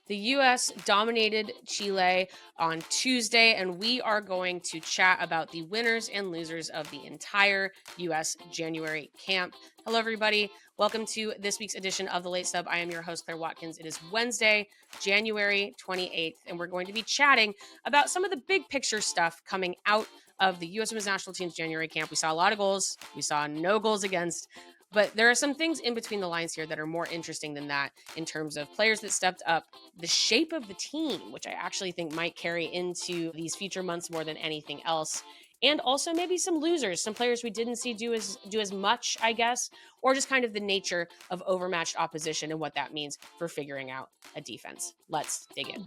The U.S. dominated Chile on Tuesday, and we are going to chat about the winners and losers of the entire U.S. January camp. Hello, everybody. Welcome to this week's edition of The Late Sub. I am your host, Claire Watkins. It is Wednesday, January 28th, and we're going to be chatting about some of the big picture stuff coming out of the U.S. Women's National Team's January camp. We saw a lot of goals. We saw no goals against. But there are some things in between the lines here that are more interesting than that in terms of players that stepped up, the shape of the team, which I actually think might carry into these future months more than anything else. And also maybe some losers, some players we didn't see do as much, I guess, or just kind of the nature of overmatched opposition and what that means for figuring out a defense. Let's dig in.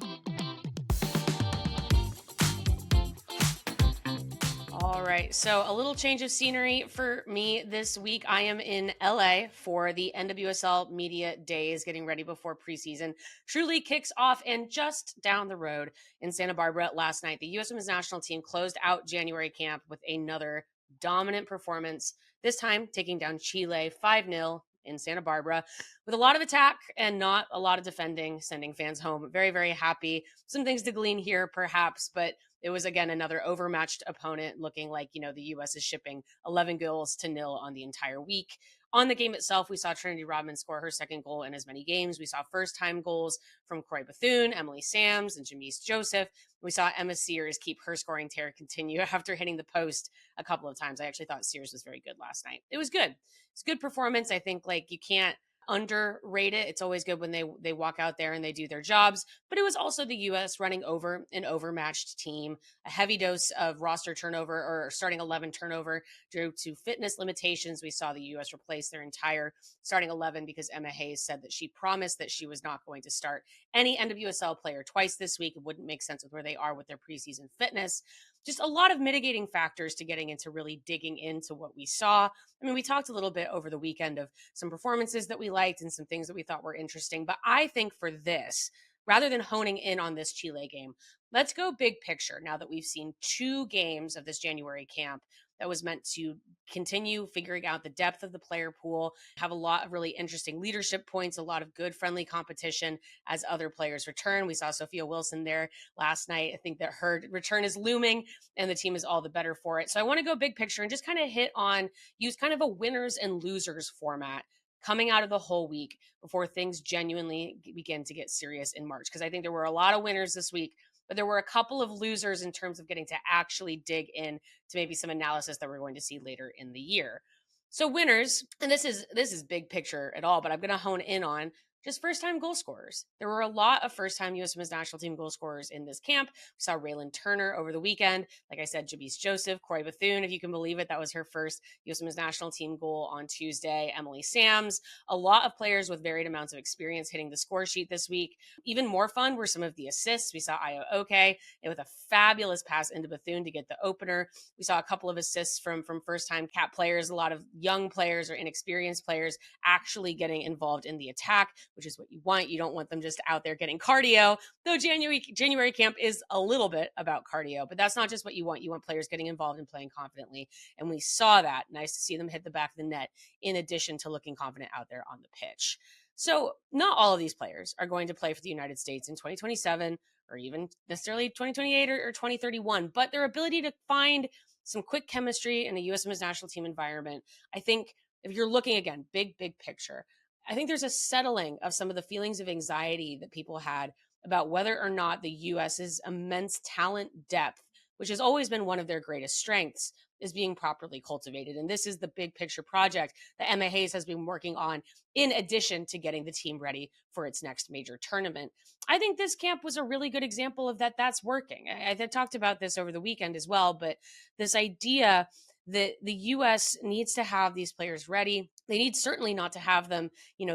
All right, so a little change of scenery for me this week. I am in LA for the NWSL Media Days, getting ready before preseason truly kicks off. And just down the road in Santa Barbara last night, the U.S. Women's National Team closed out January camp with another dominant performance, this time taking down Chile 5-0 in Santa Barbara with a lot of attack and not a lot of defending, sending fans home. Very, very happy. Some things to glean here, perhaps, but it was, again, another overmatched opponent looking like, the U.S. is shipping 11 goals to nil on the entire week. On the game itself, we saw Trinity Rodman score her second goal in as many games. We saw first-time goals from Corey Bethune, Emily Sams, and Jamise Joseph. We saw Emma Sears keep her scoring tear continue after hitting the post a couple of times. I actually thought Sears was very good last night. It was good. It's a good performance. I think, you can't underrate it. It's always good when they walk out there and they do their jobs, but it was also the US running over an overmatched team, a heavy dose of roster turnover or starting 11 turnover due to fitness limitations. We saw the US replace their entire starting 11 because Emma Hayes said that she promised that she was not going to start any NWSL player twice this week. It wouldn't make sense with where they are with their preseason fitness. Just a lot of mitigating factors to getting into really digging into what we saw. I mean, we talked a little bit over the weekend of some performances that we liked and some things that we thought were interesting. But I think for this, rather than honing in on this Chile game, let's go big picture now that we've seen 2 games of this January camp that was meant to continue figuring out the depth of the player pool, have a lot of really interesting leadership points, a lot of good friendly competition as other players return. We saw Sophia Wilson there last night. I think that her return is looming and the team is all the better for it. So I want to go big picture and just kind of use kind of a winners and losers format coming out of the whole week before things genuinely begin to get serious in March. Because I think there were a lot of winners this week, but there were a couple of losers in terms of getting to actually dig in to maybe some analysis that we're going to see later in the year. So winners, and this is big picture at all, but I'm going to hone in on just first-time goal scorers. There were a lot of first-time U.S. Women's National Team goal scorers in this camp. We saw Raylan Turner over the weekend. Like I said, Jamise Joseph, Corey Bethune, if you can believe it, that was her first U.S. Women's National Team goal on Tuesday. Emily Sams, a lot of players with varied amounts of experience hitting the score sheet this week. Even more fun were some of the assists. We saw Io Oke with a fabulous pass into Bethune to get the opener. We saw a couple of assists from first-time cap players, a lot of young players or inexperienced players actually getting involved in the attack, which is what you want. You don't want them just out there getting cardio, though January camp is a little bit about cardio, but that's not just what you want. You want players getting involved and playing confidently. And we saw that. Nice to see them hit the back of the net in addition to looking confident out there on the pitch. So not all of these players are going to play for the United States in 2027 or even necessarily 2028 or 2031, but their ability to find some quick chemistry in the U.S. Women's National Team environment, I think if you're looking, again, big picture, I think there's a settling of some of the feelings of anxiety that people had about whether or not the U.S.'s immense talent depth, which has always been one of their greatest strengths, is being properly cultivated. And this is the big picture project that Emma Hayes has been working on in addition to getting the team ready for its next major tournament. I think this camp was a really good example of that's working. I talked about this over the weekend as well, but this idea that the U.S. needs to have these players ready. They need certainly not to have them,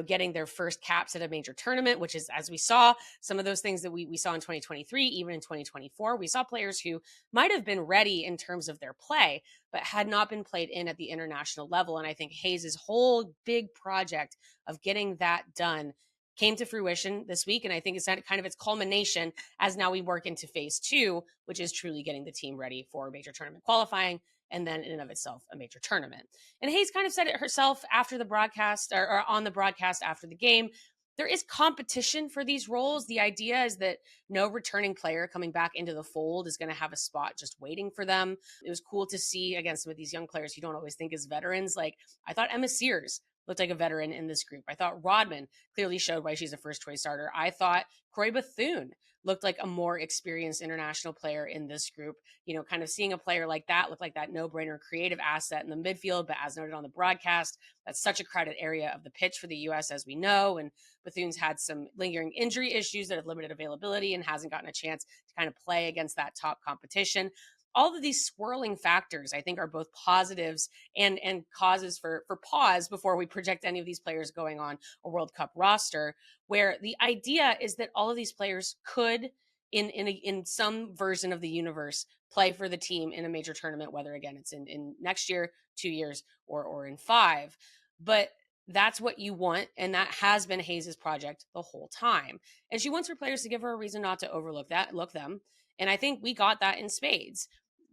getting their first caps at a major tournament, which is, as we saw, some of those things that we saw in 2023, even in 2024. We saw players who might have been ready in terms of their play, but had not been played in at the international level. And I think Hayes' whole big project of getting that done came to fruition this week. And I think it's kind of its culmination as now we work into phase 2, which is truly getting the team ready for major tournament qualifying, and then in and of itself, a major tournament. And Hayes kind of said it herself after the broadcast or on the broadcast after the game. there is competition for these roles. The idea is that no returning player coming back into the fold is going to have a spot just waiting for them. It was cool to see, again, some of these young players you don't always think as veterans. Like, I thought Emma Sears looked like a veteran in this group. I thought Rodman clearly showed why she's a first choice starter. I thought Croy Bethune looked like a more experienced international player in this group. Kind of seeing a player like that look like that no-brainer creative asset in the midfield. But as noted on the broadcast, that's such a crowded area of the pitch for the U.S., as we know. And Bethune's had some lingering injury issues that have limited availability and hasn't gotten a chance to kind of play against that top competition. All of these swirling factors, I think, are both positives and causes for pause before we project any of these players going on a World Cup roster, where the idea is that all of these players could, in some version of the universe, play for the team in a major tournament, whether, again, it's in next year, 2 years, or in 5. But that's what you want, and that has been Hayes's project the whole time. And she wants her players to give her a reason not to overlook them. And I think we got that in spades.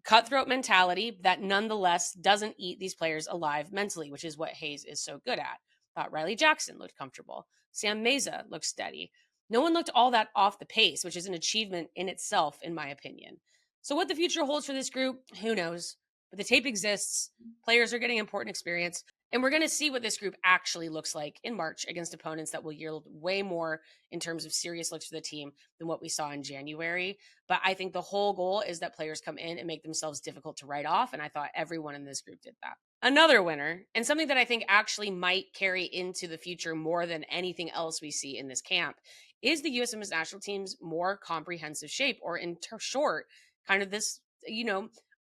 Cutthroat mentality that nonetheless doesn't eat these players alive mentally, which is what Hayes is so good at. Thought Riley Jackson looked comfortable. Sam Meza looked steady. No one looked all that off the pace, which is an achievement in itself, in my opinion. So what the future holds for this group, who knows? But the tape exists. Players are getting important experience. And we're going to see what this group actually looks like in March against opponents that will yield way more in terms of serious looks for the team than what we saw in January. But I think the whole goal is that players come in and make themselves difficult to write off. And I thought everyone in this group did that. Another winner, and something that I think actually might carry into the future more than anything else we see in this camp, is the U.S. Women's National Team's more comprehensive shape, or in short, kind of this,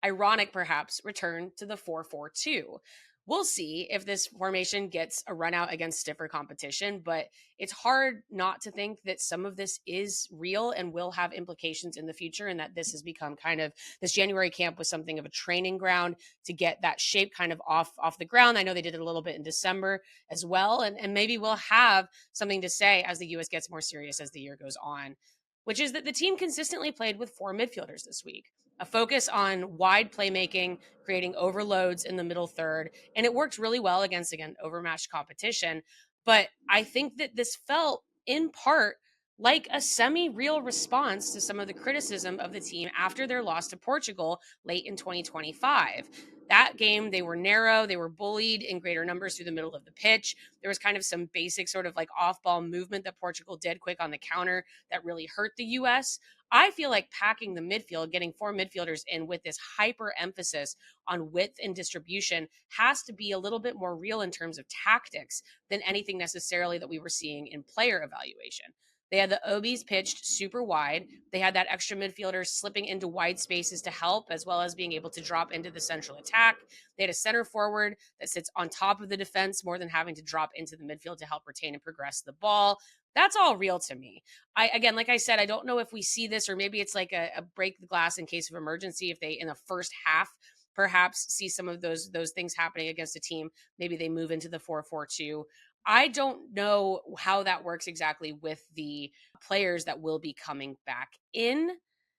ironic perhaps, return to the 4-4-2. We'll see if this formation gets a run out against stiffer competition, but it's hard not to think that some of this is real and will have implications in the future, and that this has become kind of, this January camp was something of a training ground to get that shape kind of off the ground. I know they did it a little bit in December as well, and maybe we'll have something to say as the U.S. gets more serious as the year goes on, which is that the team consistently played with 4 midfielders this week. A focus on wide playmaking, creating overloads in the middle third, and it worked really well against, again, overmatched competition. But I think that this felt, in part, like a semi-real response to some of the criticism of the team after their loss to Portugal late in 2025. That game, they were narrow, they were bullied in greater numbers through the middle of the pitch. There was kind of some basic sort of like off-ball movement that Portugal did quick on the counter that really hurt the U.S. I feel like packing the midfield, getting 4 midfielders in with this hyper emphasis on width and distribution, has to be a little bit more real in terms of tactics than anything necessarily that we were seeing in player evaluation. They had the OBs pitched super wide. They had that extra midfielder slipping into wide spaces to help, as well as being able to drop into the central attack. They had a center forward that sits on top of the defense more than having to drop into the midfield to help retain and progress the ball. That's all real to me. Again, like I said, I don't know if we see this, or maybe it's like a break the glass in case of emergency. If they, in the first half, perhaps see some of those things happening against a team, maybe they move into the 4-4-2. I don't know how that works exactly with the players that will be coming back in,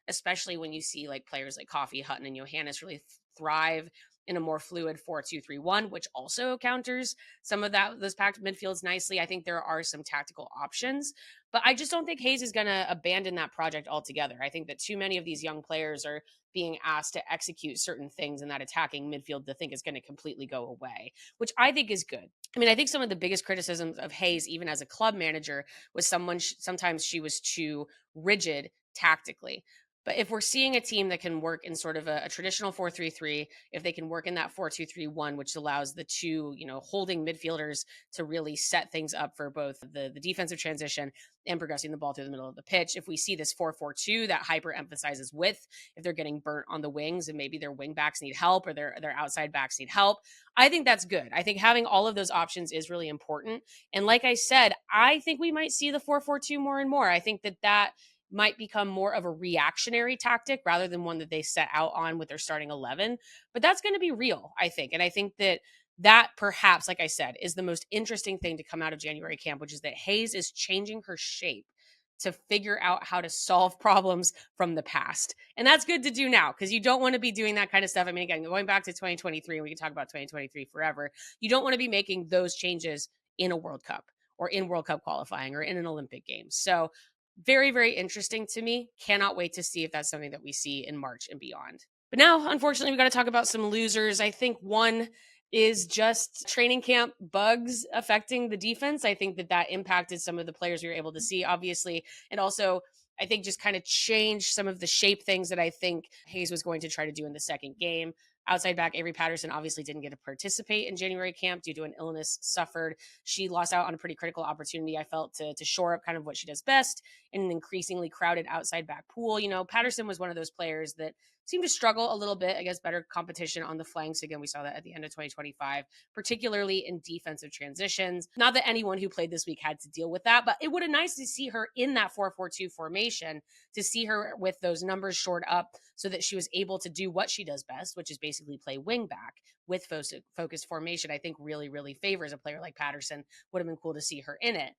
especially when you see like players like Coffee, Hutton, and Johannes really thrive in a more fluid 4-2-3-1, which also counters some of those packed midfields nicely. I think there are some tactical options, but I just don't think Hayes is going to abandon that project altogether. I think that too many of these young players are being asked to execute certain things in that attacking midfield to think it's going to completely go away, which I think is good. I mean, I think some of the biggest criticisms of Hayes, even as a club manager, was sometimes she was too rigid tactically. But if we're seeing a team that can work in sort of a traditional 4-3-3, if they can work in that 4-2-3-1, which allows the two, holding midfielders to really set things up for both the defensive transition and progressing the ball through the middle of the pitch. If we see this 4-4-2 that hyper emphasizes width, if they're getting burnt on the wings and maybe their wing backs need help or their outside backs need help, I think that's good. I think having all of those options is really important. And like I said, I think we might see the 4-4-2 more and more. I think that might become more of a reactionary tactic rather than one that they set out on with their starting 11. But that's going to be real, I think. And I think that perhaps, like I said, is the most interesting thing to come out of January camp, which is that Hayes is changing her shape to figure out how to solve problems from the past. And that's good to do now, because you don't want to be doing that kind of stuff. I mean, again, going back to 2023, and we can talk about 2023 forever, you don't want to be making those changes in a World Cup or in World Cup qualifying or in an Olympic Games. So very, very interesting to me. Cannot wait to see if that's something that we see in March and beyond. But now, unfortunately, we got to talk about some losers. I think one is just training camp bugs affecting the defense. I think that that impacted some of the players we were able to see, obviously. And also, I think just kind of changed some of the shape things that I think Hayes was going to try to do in the second game. Outside back Avery Patterson obviously didn't get to participate in January camp due to an illness suffered. She lost out on a pretty critical opportunity, I felt, to shore up kind of what she does best in an increasingly crowded outside back pool. You know, Patterson was one of those players that seemed to struggle a little bit against better competition on the flanks. Again, we saw that at the end of 2025, particularly in defensive transitions. Not that anyone who played this week had to deal with that, but it would have nice to see her in that 4-4-2 formation, to see her with those numbers shored up so that she was able to do what she does best, which is basically play wing back with focused formation. I think really, really favors a player like Patterson. Would have been cool to see her in it.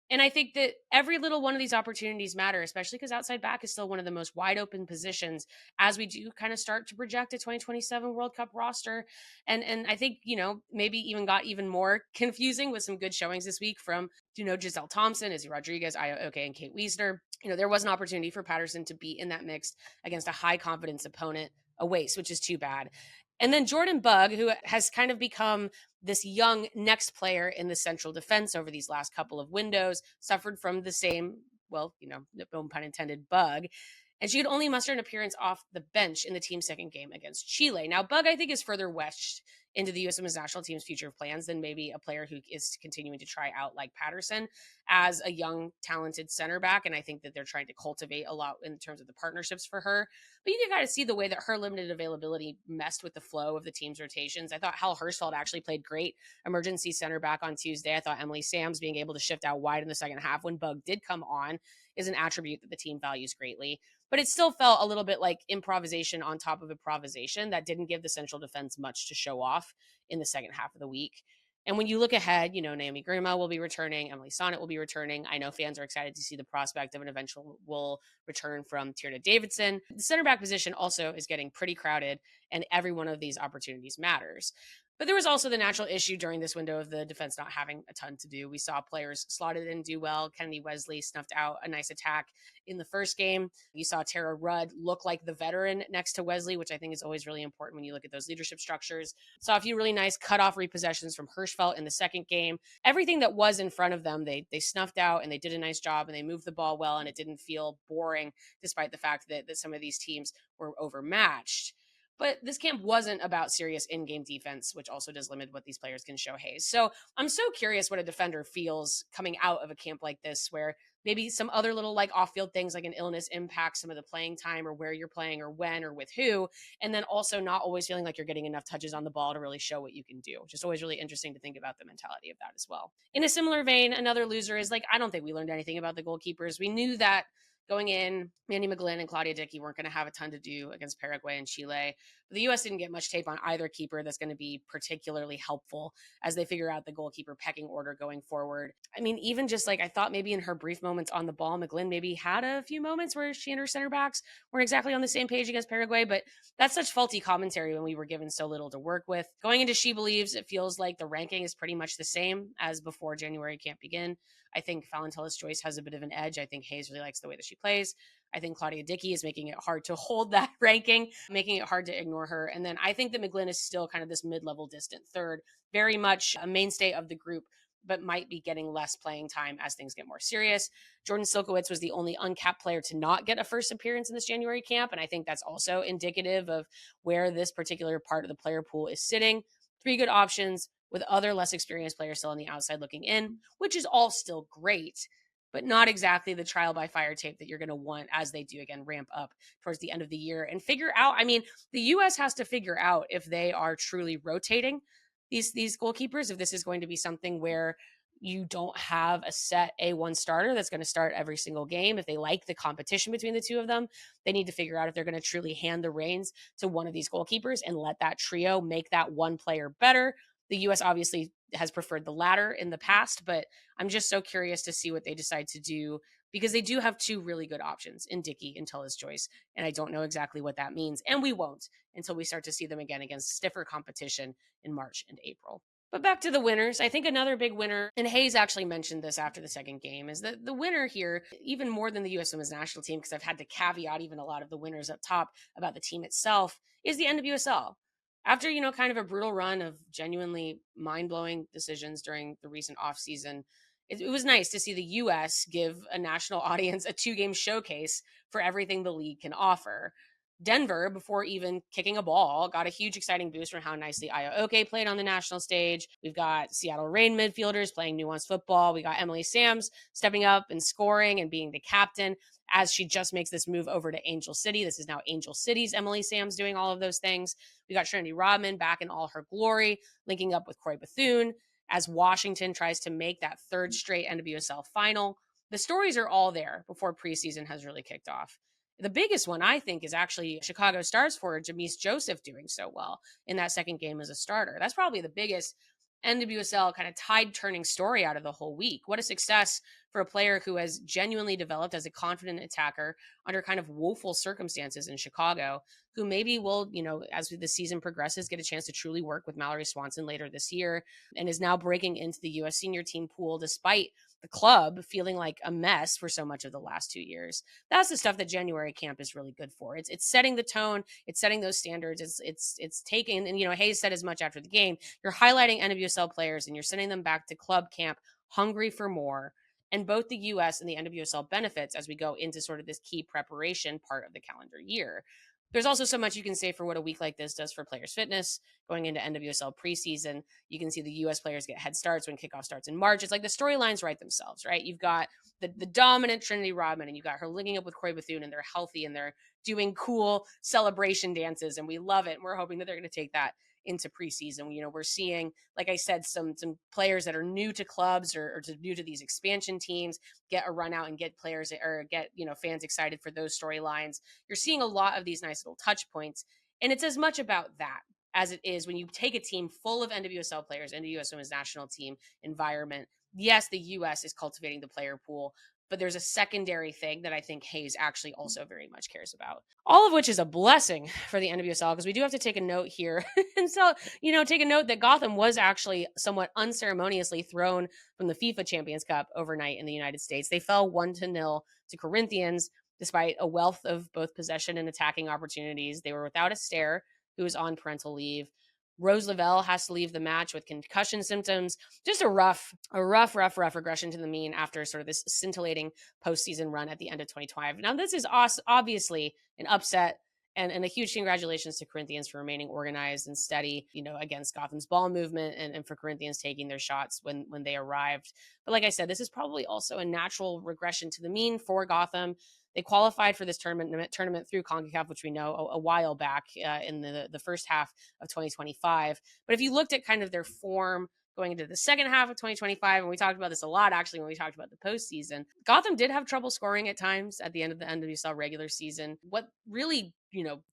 And I think that every little one of these opportunities matter, especially because outside back is still one of the most wide open positions as we do kind of start to project a 2027 World Cup roster. And I think, you know, maybe even got even more confusing with some good showings this week from, you know, Giselle Thompson, Izzy Rodriguez, Io Oke, and Kate Wiesner. You know, there was an opportunity for Patterson to be in that mix against a high confidence opponent, a waste, which is too bad. And then Jordan Bugg, who has kind of become this young next player in the central defense over these last couple of windows, suffered from the same, well, you know, no pun intended, bug. And she could only muster an appearance off the bench in the team's second game against Chile. Now, Bug, I think, is further wedged into the U.S. Women's National Team's future plans than maybe a player who is continuing to try out like Patterson as a young, talented center back. And I think that they're trying to cultivate a lot in terms of the partnerships for her. But you can kind of see the way that her limited availability messed with the flow of the team's rotations. I thought Hal Hirschfeld actually played great emergency center back on Tuesday. I thought Emily Sams being able to shift out wide in the second half when Bug did come on is an attribute that the team values greatly. But it still felt a little bit like improvisation on top of improvisation that didn't give the central defense much to show off in the second half of the week. And when you look ahead, you know, Naomi Grima will be returning, Emily Sonnet will be returning. I know fans are excited to see the prospect of an eventual return from Tierna Davidson. The center back position also is getting pretty crowded, and every one of these opportunities matters. But there was also the natural issue during this window of the defense not having a ton to do. We saw players slotted in do well. Kennedy Wesley snuffed out a nice attack in the first game. You saw Tara Rudd look like the veteran next to Wesley, which I think is always really important when you look at those leadership structures. Saw a few really nice cutoff repossessions from Hirschfeld in the second game. Everything that was in front of them, they snuffed out, and they did a nice job, and they moved the ball well, and it didn't feel boring despite the fact that some of these teams were overmatched. But this camp wasn't about serious in-game defense, which also does limit what these players can show Hayes. So I'm so curious what a defender feels coming out of a camp like this, where maybe some other little like off-field things like an illness impacts some of the playing time or where you're playing or when or with who, and then also not always feeling like you're getting enough touches on the ball to really show what you can do. Just always really interesting to think about the mentality of that as well. In a similar vein, another loser is like, I don't think we learned anything about the goalkeepers. We knew that going in, Mandy McGlynn and Claudia Dickey weren't going to have a ton to do against Paraguay and Chile. But the U.S. didn't get much tape on either keeper that's going to be particularly helpful as they figure out the goalkeeper pecking order going forward. I mean, even just like I thought maybe in her brief moments on the ball, McGlynn maybe had a few moments where she and her center backs weren't exactly on the same page against Paraguay, but that's such faulty commentary when we were given so little to work with. Going into She Believes, it feels like the ranking is pretty much the same as before January camp begin. I think Fallon Joyce has a bit of an edge. I think Hayes really likes the way that she plays. I think Claudia Dickey is making it hard to hold that ranking, making it hard to ignore her. And then I think that McGlynn is still kind of this mid-level distant third, very much a mainstay of the group, but might be getting less playing time as things get more serious. Jordan Silkowitz was the only uncapped player to not get a first appearance in this January camp. And I think that's also indicative of where this particular part of the player pool is sitting. 3 good options with other less experienced players still on the outside looking in, which is all still great, but not exactly the trial by fire tape that you're going to want as they do, again, ramp up towards the end of the year and figure out. I mean, the U.S. has to figure out if they are truly rotating these goalkeepers, if this is going to be something where you don't have a set A1 starter that's going to start every single game. If they like the competition between the two of them, they need to figure out if they're going to truly hand the reins to one of these goalkeepers and let that trio make that one player better. The U.S. obviously has preferred the latter in the past, but I'm just so curious to see what they decide to do because they do have 2 really good options in Dickey and Joyce, and I don't know exactly what that means, and we won't until we start to see them again against stiffer competition in March and April. But back to the winners, I think another big winner, and Hayes actually mentioned this after the second game, is that the winner here, even more than the U.S. Women's National Team, because I've had to caveat even a lot of the winners up top about the team itself, is the NWSL. After, kind of a brutal run of genuinely mind-blowing decisions during the recent offseason, it was nice to see the U.S. give a national audience a two-game showcase for everything the league can offer. Denver, before even kicking a ball, got a huge exciting boost from how nicely Aya Oke played on the national stage. We've got Seattle Reign midfielders playing nuanced football. We got Emily Sams stepping up and scoring and being the captain as she just makes this move over to Angel City. This is now Angel City's Emily Sams doing all of those things. We got Trinity Rodman back in all her glory, linking up with Corey Bethune as Washington tries to make that third straight NWSL final. The stories are all there before preseason has really kicked off. The biggest one, I think, is actually Chicago Stars forward Jamise Joseph doing so well in that second game as a starter. That's probably the biggest NWSL kind of tide turning story out of the whole week. What a success for a player who has genuinely developed as a confident attacker under kind of woeful circumstances in Chicago, who maybe will, as the season progresses, get a chance to truly work with Mallory Swanson later this year, and is now breaking into the U.S. senior team pool despite the club feeling like a mess for so much of the last 2 years. That's the stuff that January camp is really good for. It's setting the tone, it's setting those standards, it's taking, and Hayes said as much after the game. You're highlighting NWSL players and you're sending them back to club camp hungry for more. And both the US and the NWSL benefits as we go into sort of this key preparation part of the calendar year. There's also so much you can say for what a week like this does for players' fitness going into NWSL preseason. You can see the US players get head starts when kickoff starts in March. It's like the storylines write themselves, right? You've got the dominant Trinity Rodman, and you got her linking up with Corey Bethune, and they're healthy and they're doing cool celebration dances, and we love it. And we're hoping that they're going to take that into preseason. We're seeing, like I said, some players that are new to clubs or new to these expansion teams get a run out and get players or get fans excited for those storylines. You're seeing a lot of these nice little touch points, and it's as much about that as it is when you take a team full of NWSL players into U.S. Women's National Team environment. Yes, the U.S. is cultivating the player pool, but there's a secondary thing that I think Hayes actually also very much cares about. All of which is a blessing for the NWSL, because we do have to take a note here. And so, take a note that Gotham was actually somewhat unceremoniously thrown from the FIFA Champions Cup overnight in the United States. They fell 1-0 to Corinthians, despite a wealth of both possession and attacking opportunities. They were without Astaire, who was on parental leave. Rose Lavelle has to leave the match with concussion symptoms. Just a rough regression to the mean after sort of this scintillating postseason run at the end of 2025. Now, this is obviously an upset, and a huge congratulations to Corinthians for remaining organized and steady, against Gotham's ball movement, and for Corinthians taking their shots when they arrived. But like I said, this is probably also a natural regression to the mean for Gotham. They qualified for this tournament through CONCACAF, which we know a while back in the first half of 2025. But if you looked at kind of their form going into the second half of 2025, and we talked about this a lot actually when we talked about the postseason, Gotham did have trouble scoring at times at the end of the NWSL regular season. What really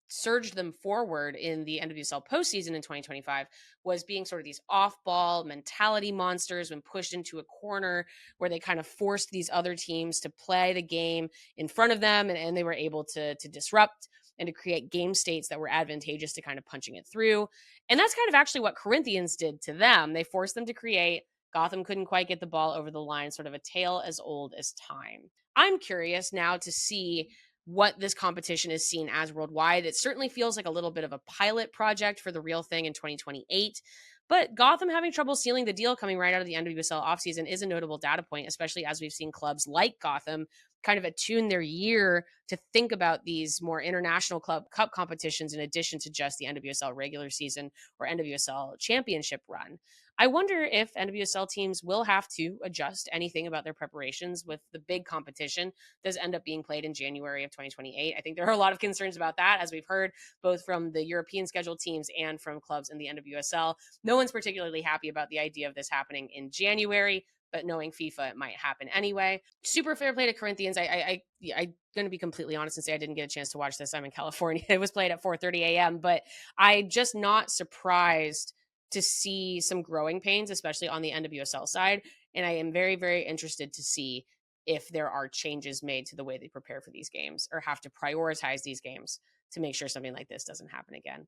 surged them forward in the NWSL postseason in 2025 was being sort of these off-ball mentality monsters when pushed into a corner, where they kind of forced these other teams to play the game in front of them, and they were able to disrupt and to create game states that were advantageous to kind of punching it through. And that's kind of actually what Corinthians did to them. They forced them to create. Gotham couldn't quite get the ball over the line, sort of a tale as old as time. I'm curious now to see what this competition is seen as worldwide. It certainly feels like a little bit of a pilot project for the real thing in 2028. But Gotham having trouble sealing the deal coming right out of the NWSL offseason is a notable data point, especially as we've seen clubs like Gotham kind of attune their year to think about these more international club cup competitions in addition to just the NWSL regular season or NWSL championship run. I wonder if NWSL teams will have to adjust anything about their preparations with the big competition does end up being played in January of 2028. I think there are a lot of concerns about that, as we've heard both from the European scheduled teams and from clubs in the NWSL. No one's particularly happy about the idea of this happening in January, but knowing FIFA, it might happen anyway. Super fair play to Corinthians. I'm going to be completely honest and say I didn't get a chance to watch this. I'm in California. It was played at 4:30 a.m., but I'm just not surprised to see some growing pains, especially on the NWSL side. And I am very, very interested to see if there are changes made to the way they prepare for these games or have to prioritize these games to make sure something like this doesn't happen again.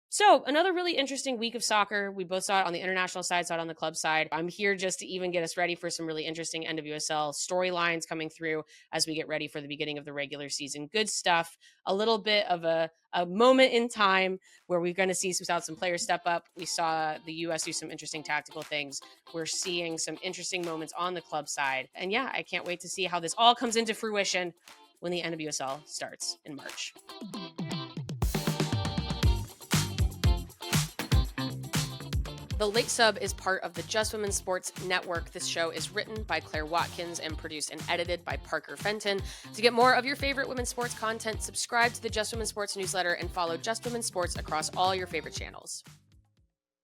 So, another really interesting week of soccer. We both saw it on the international side, saw it on the club side. I'm here just to even get us ready for some really interesting NWSL storylines coming through as we get ready for the beginning of the regular season. Good stuff. A little bit of a moment in time where we're going to see some players step up. We saw the US do some interesting tactical things. We're seeing some interesting moments on the club side. And yeah, I can't wait to see how this all comes into fruition when the NWSL starts in March. The Late Sub is part of the Just Women's Sports Network. This show is written by Claire Watkins and produced and edited by Parker Fenton. To get more of your favorite women's sports content, subscribe to the Just Women's Sports newsletter and follow Just Women's Sports across all your favorite channels.